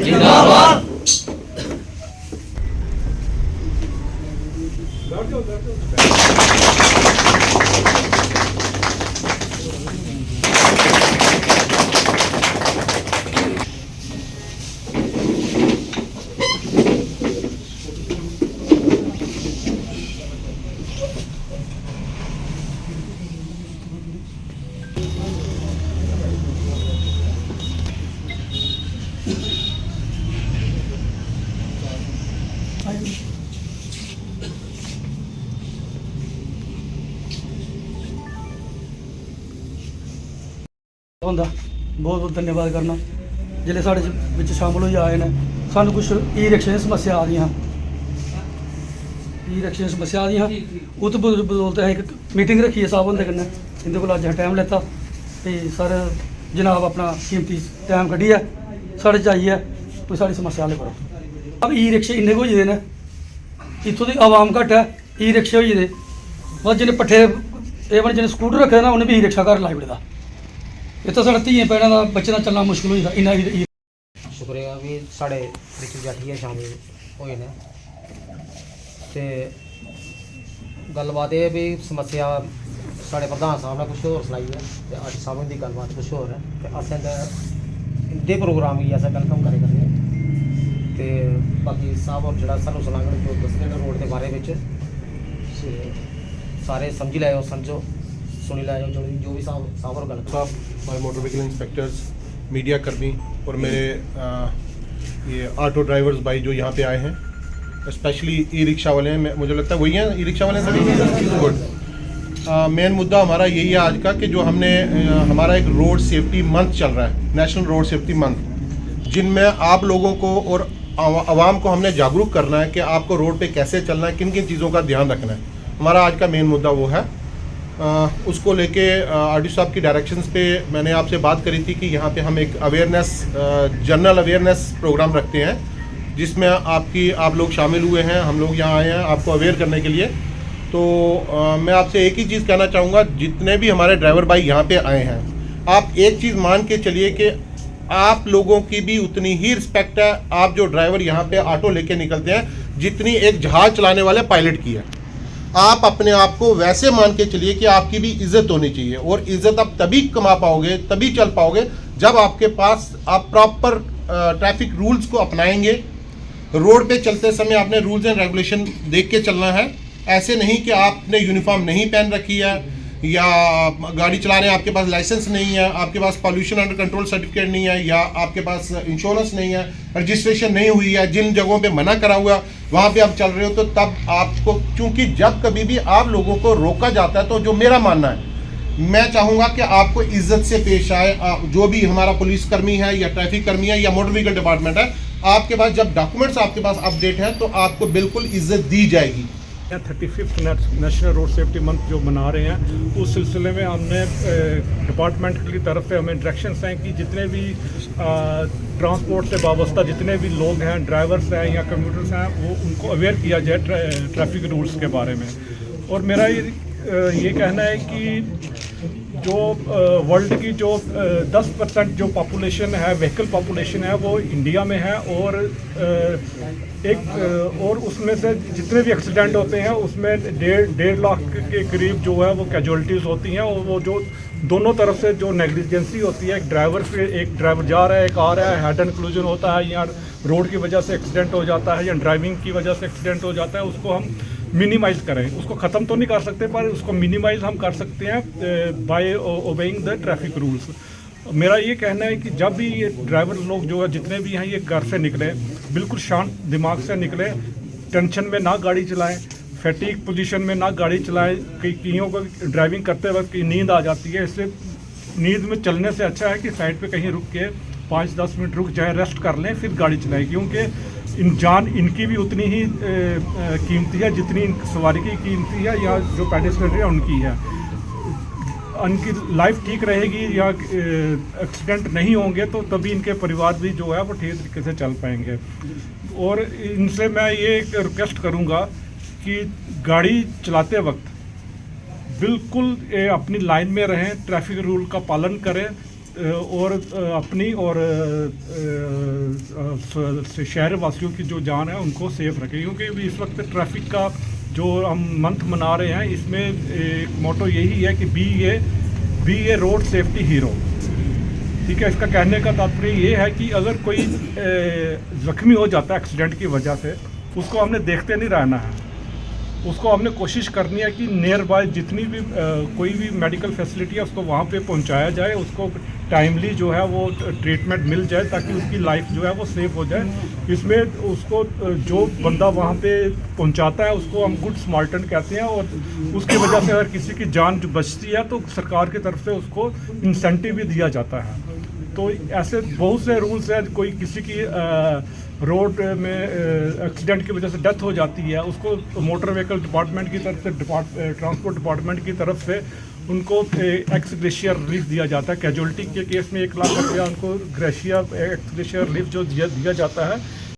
जिंदाबाद। होंदा बहुत बहुत धन्यवाद करना जिले साढ़े विच शामिल हो आए ने सानू कुछ ई रिक्शे दी समस्या आ रही ई रिक्शे दी समस्या आ रही उस बदौलत असें एक मीटिंग रखी है साहब हुंदे कन्नै इंदे कोल अज्ज टाइम लैता ते सर जनाब अपना कीमती टाइम कड्ढियै साढ़े च आइयै कोई साढ़ी समस्या हल करो। अब ई रिक्शे इन्ने होई गेदे ने इत्थों दी आवाम घट्ट है ई रिक्शे होई गेदे बस जिन्हें पट्ठे एवन जिन्हें स्कूटर रखे ना उन्हें भी ई रिक्शा घर लाई ओड़े दा इतना साढ़े धीएं भैनें का बच्चे का चलना मुश्किल हो जाता इन्ना शुक्रिया भी साढ़े बिच जाठिए शामिल होए ने ते गलबात ये भी समस्या साढ़े प्रधान साहब ने कुछ होर सनाई है ते अज साहब की गलबात कुछ होर है ते असें इंदे प्रोग्राम गी असें वेलकम करे करने ते बाकी साहब होर जेह्ड़ा सानूं सनाङन जो दसदे न रोड के बारे में सारे समझी लैओ समझो सुनी लाओ जो भी साहब और गल साहब हमारे मोटर व्हीकल इंस्पेक्टर्स मीडिया कर्मी और मेरे ये ऑटो ड्राइवर्स भाई जो यहाँ पे आए हैं स्पेशली ई रिक्शा वाले हैं मुझे लगता है वही हैं ई रिक्शा वाले सभी गुड। मेन मुद्दा हमारा यही है आज का कि जो हमने हमारा एक रोड सेफ्टी मंथ चल रहा है नेशनल रोड सेफ्टी मंथ जिनमें आप लोगों को और आवाम को हमने जागरूक करना है कि आपको रोड पे कैसे चलना है किन किन चीज़ों का ध्यान रखना है। हमारा आज का मेन मुद्दा वो है। उसको लेके आरडी साहब की डायरेक्शंस पे मैंने आपसे बात करी थी कि यहाँ पे हम एक अवेयरनेस जनरल अवेयरनेस प्रोग्राम रखते हैं जिसमें आप लोग शामिल हुए हैं, हम लोग यहाँ आए हैं आपको अवेयर करने के लिए। तो मैं आपसे एक ही चीज़ कहना चाहूँगा, जितने भी हमारे ड्राइवर भाई यहाँ पे आए हैं आप एक चीज़ मान के चलिए कि आप लोगों की भी उतनी ही रिस्पेक्ट है आप जो ड्राइवर यहाँ पे ऑटो लेके निकलते हैं जितनी एक जहाज़ चलाने वाले पायलट की है। आप अपने आप को वैसे मान के चलिए कि आपकी भी इज्जत होनी चाहिए और इज्जत आप तभी कमा पाओगे तभी चल पाओगे जब आपके पास आप प्रॉपर ट्रैफिक रूल्स को अपनाएंगे। रोड पे चलते समय आपने रूल्स एंड रेगुलेशन देख के चलना है। ऐसे नहीं कि आपने यूनिफॉर्म नहीं पहन रखी है या गाड़ी चला रहे हैं आपके पास लाइसेंस नहीं है, आपके पास पॉल्यूशन अंडर कंट्रोल सर्टिफिकेट नहीं है या आपके पास इंश्योरेंस नहीं है, रजिस्ट्रेशन नहीं हुई है, जिन जगहों पे मना करा हुआ वहाँ पे आप चल रहे हो तो तब आपको, क्योंकि जब कभी भी आप लोगों को रोका जाता है तो जो मेरा मानना है मैं चाहूँगा कि आपको इज्जत से पेश आए। जो भी हमारा पुलिसकर्मी है या ट्रैफिक कर्मी है या मोटर व्हीकल डिपार्टमेंट है, आपके पास जब डॉक्यूमेंट्स आपके पास अपडेट है तो आपको बिल्कुल इज्जत दी जाएगी। 35th national road safety month जो मना रहे हैं उस सिलसिले में हमने डिपार्टमेंट की तरफ से हमें डायरेक्शंस हैं कि जितने भी ट्रांसपोर्ट से वाबस्ता जितने भी लोग हैं, ड्राइवर्स हैं या कम्यूटर्स हैं, वो उनको अवेयर किया जाए ट्रैफिक रूल्स के बारे में। और मेरा ये कहना है कि जो वर्ल्ड की जो 10% जो पॉपुलेशन है, व्हीकल पॉपुलेशन है, वो इंडिया में है और और उसमें से जितने भी एक्सीडेंट होते हैं उसमें 1.5 लाख के करीब जो है वो कैजुअलिटीज़ होती हैं। और वो जो दोनों तरफ से जो नेग्लिजेंसी होती है, एक ड्राइवर जा रहा है, एक आ रहा है, हेड एंड कोलिजन होता है या रोड की वजह से एक्सीडेंट हो जाता है या ड्राइविंग की वजह से एक्सीडेंट हो जाता है, उसको हम मिनिमाइज़ करें। उसको ख़त्म तो नहीं कर सकते पर उसको मिनिमाइज़ हम कर सकते हैं by obeying the traffic rules. मेरा ये कहना है कि जब भी ये ड्राइवर लोग जो है जितने भी हैं ये घर से निकले बिल्कुल शांत दिमाग से निकले, टेंशन में ना गाड़ी चलाएं, फैटिक पोजीशन में ना गाड़ी चलाएं। कईयों को ड्राइविंग करते वक्त नींद आ जाती है, इसलिए नींद में चलने से अच्छा है कि साइड पे कहीं रुक के 5-10 मिनट रुक जाए, रेस्ट कर लें, फिर गाड़ी चलाएं। क्योंकि जान इनकी भी उतनी ही कीमती है जितनी सवारी की कीमती है या जो पेडेस्ट्रियन है उनकी है। उनकी लाइफ ठीक रहेगी या एक्सीडेंट नहीं होंगे तो तभी इनके परिवार भी जो है वो ठीक तरीके से चल पाएंगे। और इनसे मैं ये एक रिक्वेस्ट करूँगा कि गाड़ी चलाते वक्त बिल्कुल अपनी लाइन में रहें, ट्रैफिक रूल का पालन करें और अपनी और शहर वासियों की जो जान है उनको सेफ रखें, क्योंकि इस वक्त ट्रैफिक का जो हम मंथ मना रहे हैं इसमें एक मोटो यही है कि बी ए रोड सेफ्टी हीरो। ठीक है, इसका कहने का तात्पर्य ये है कि अगर कोई जख्मी हो जाता है एक्सीडेंट की वजह से, उसको हमने देखते नहीं रहना है, उसको हमने कोशिश करनी है कि नियर बाय जितनी भी कोई भी मेडिकल फैसिलिटी है उसको वहाँ पे पहुँचाया जाए, उसको टाइमली जो है वो ट्रीटमेंट मिल जाए ताकि उसकी लाइफ जो है वो सेफ हो जाए। इसमें उसको जो बंदा वहाँ पे पहुँचाता है उसको हम गुड स्मार्टन कहते हैं, और उसकी वजह से अगर किसी की जान जो बचती है तो सरकार की तरफ से उसको इंसेंटिव भी दिया जाता है। तो ऐसे बहुत से रूल्स हैं, कोई किसी की रोड में एक्सीडेंट की वजह से डेथ हो जाती है, उसको मोटर व्हीकल डिपार्टमेंट की तरफ से ट्रांसपोर्ट डिपार्टमेंट की तरफ से उनको एक्स ग्रेशिया रिलीफ दिया जाता है। कैजुअलिटी के केस में 1 लाख रुपया उनको ग्रेशिया एक्स ग्रेशिया रिलीफ जो दिया जाता है,